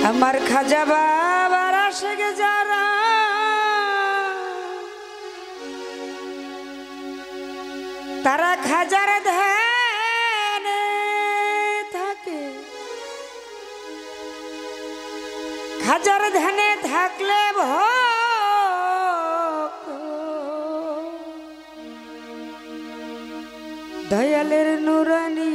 আমার খাজা বাবার আশেকে যারা তারা খাজার ধ্যানে থাকে, খাজার ধ্যানে থাকলে দয়ালের নুরানি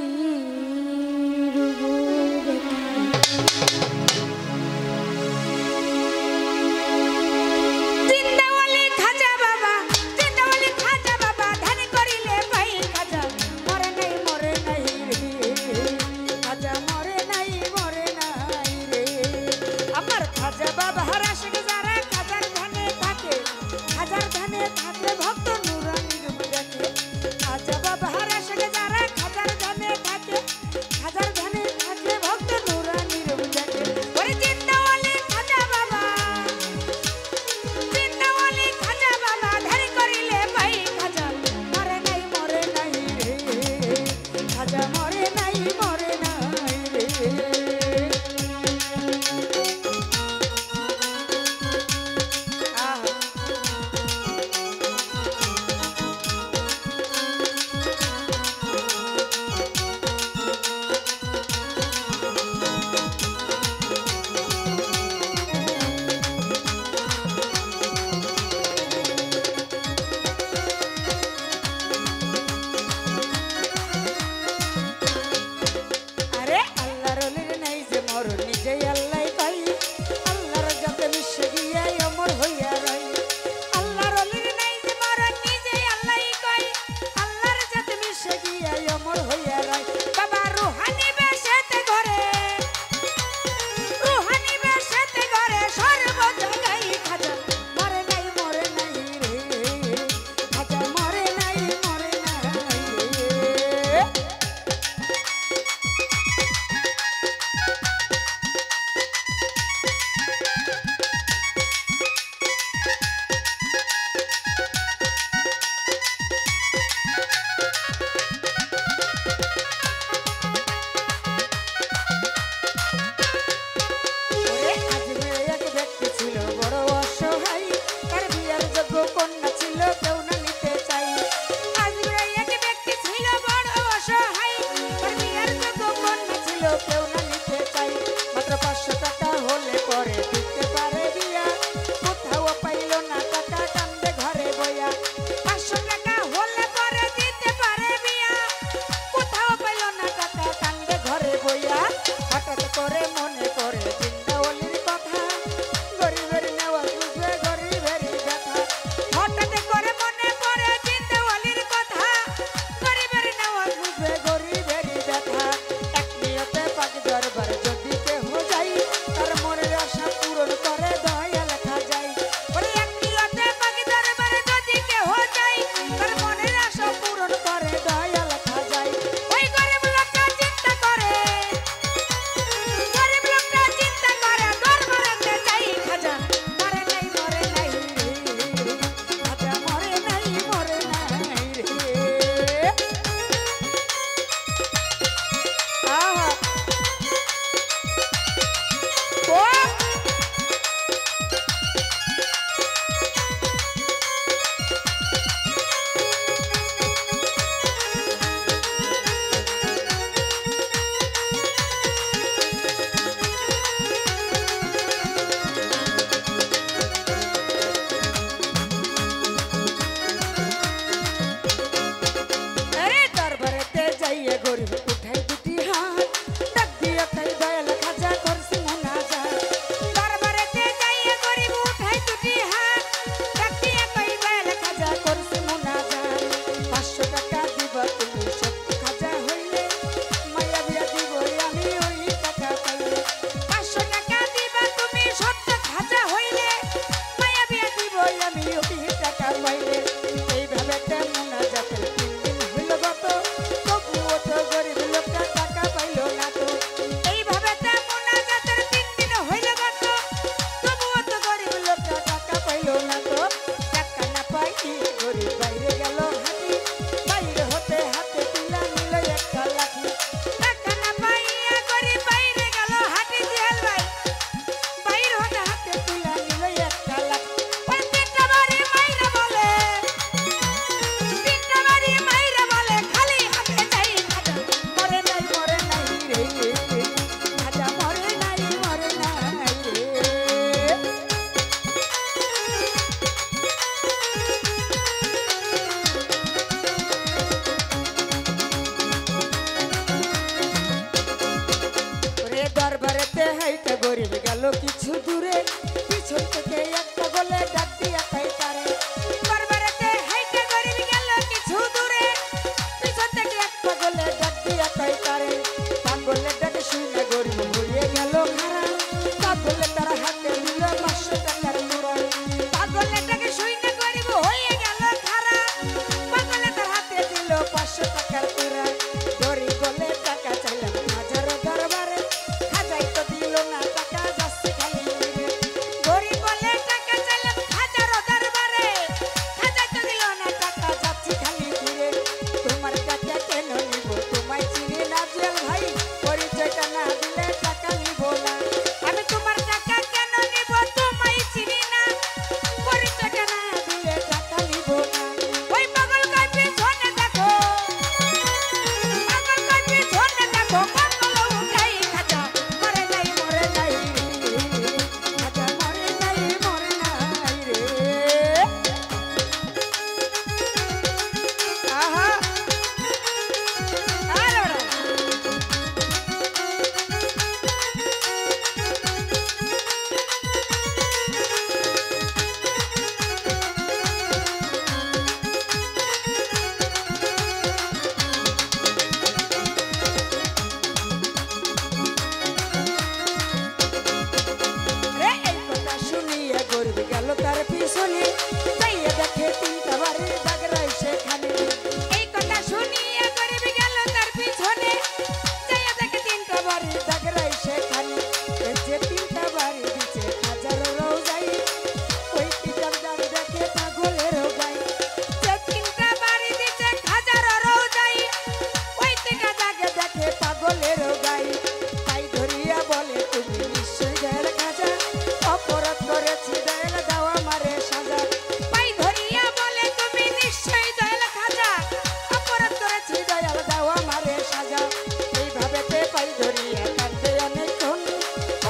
কিছু দূরে পিছন থেকে একটা গলে ডাক দিয়া তাই তারে বারবারেতে হাইটে গরিব গেল কিছু দূরে পিছন থেকে একটা গলে ডাক দিয়া তাই তারে পাগলের ডাকে শুনে গরিব হয়ে গেল খারা পাগলে তার হাতে দিল 500 টাকার মুড়া পাগলের ডাকে শুনে গরিব হয়ে গেল খারা পাগলে তার হাতে দিল 500 টাকার মুড়া গরিব বলে টাকা চাইলাম হাজার দরবারে হাজাই তো দিল না টাকা যাচ্ছে খালি গরিব বলে টাকা চাইলাম হাজার দরবারে হাজাই তো দিল না টাকা যাচ্ছে খালি ফিরে তোমার টাকা কেন নিব তোমায় চিনি না জেল ভাই পরিচয়টা না দিলে টাকা নিব না আমি তোমার টাকা কেন নিব তোমায় চিনি না পরিচয়টা না দিলে টাকা নিব না ওই পাগল কই পিছনে দেখো পাগল কই পিছনে দেখো পাগল উঠাই খাজা মরে নাই খাজা মরে নাই রে আহা আরে রে এই কথা শুনিয়া গরিব গেল তার পিছনে যাইয়া দেখে 3টা বাড়ির দাগ রয় সেখানে এই কথা শুনিয়া গরিব গেল তার পিছনে যাইয়া দেখে 3টা বাড়ির দাগ রয় সেখানে যে 3টা বাড়ি দিছে হাজার রোজাই ওই 3টা দাগ দেখে পাগলের গাই যে 3টা বাড়ি দিছে হাজার রোজাই ওই 3টা দাগ দেখে পাগলের গাই তাই ধরিয়া বলে তুমি নিশ্চয় দয়াল খাজা অপরাধ করেছি দয়াল দাও আমারে সাজা পাই ধরিয়া বলে তুমি নিশ্চয় দয়াল খাজা অপরাধ করেছি দয়াল দাও আমারে সাজা এইভাবে পাই ধরিয়া কাঁদে অনেকক্ষণ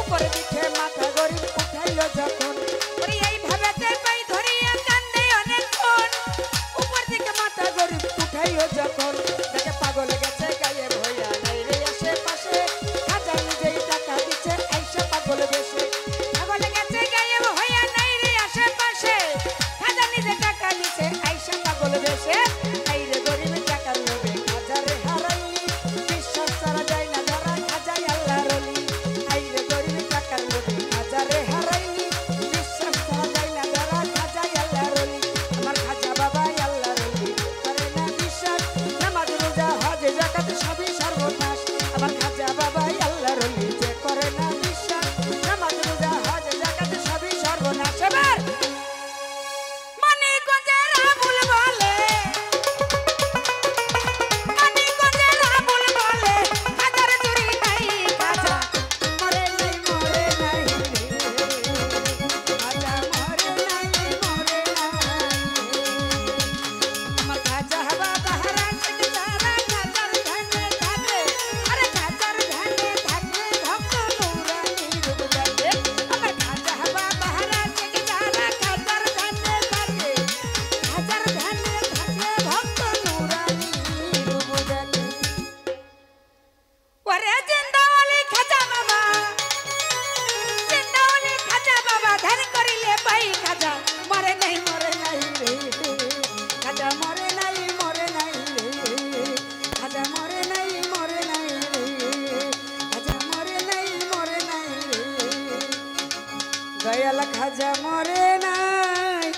উপর দিকে মাথা গরিব উঠাইল যখন ওরে এইভাবে পাই ধরিয়া কাঁদে অনেকক্ষণ উপর দিকে মাথা গরিব উঠাইল যখন দেখে পাগল গেছে গায়ে ভয়া নাই রে আশেপাশে খাজা নিজেই টাকা দিচ্ছে আইসা পাগল বেশে পাগল গেছে গায়ে ভয়া নাই রে আশেপাশে খাজা নিজে টাকা দিচ্ছে আইসা পাগল বেশে আই রে গরিব টাকা লোভে খাজারে হারাইলি বিশ্বাস ছাড়া যায় না ধরা খাজাই আল্লাহর ওলি আই রে গরিব টাকা লোভে খাজারে হারাইলি বিশ্বাস ছাড়া যায় না ধরা খাজাই আল্লাহর ওলি আমার খাজা বাবা আল্লাহর ওলি করে না বিশ্বাস নামাজ রোজা হজ যাকাত সবই সর্বনাশ আমার খাজা বাবা আল্লাহর ওলি যে করে না বিশ্বাস নামাজ রোজা হজ যাকাত সবই সর্বনাশ এবার মানিকগঞ্জের আবুল বলে মানিকগঞ্জের আবুল বলে হাজার চুরি নাই খাজা মরে নাই খাজা মরে নাই আমার খাজা বাবা হারান থেকে যারা খাজার ধানে থাকে আরে খাজার ধানে থাকে ভক্ত নুরানি রূপ দেখে আমার খাজা বাবা হারান থেকে যারা খাজার ধানে থাকে খাজার ধানে থাকে ভক্ত নুরানি রূপ দেখে ওরে জিন্দাওয়ালি খাজা বাবা ধ্যান করিলে পাই খাজা মরে নাই রে খাজা মরে নাই রে খাজা মরে নাই রে খাজা মরে নাই রে দয়াল খাজা মরে নাই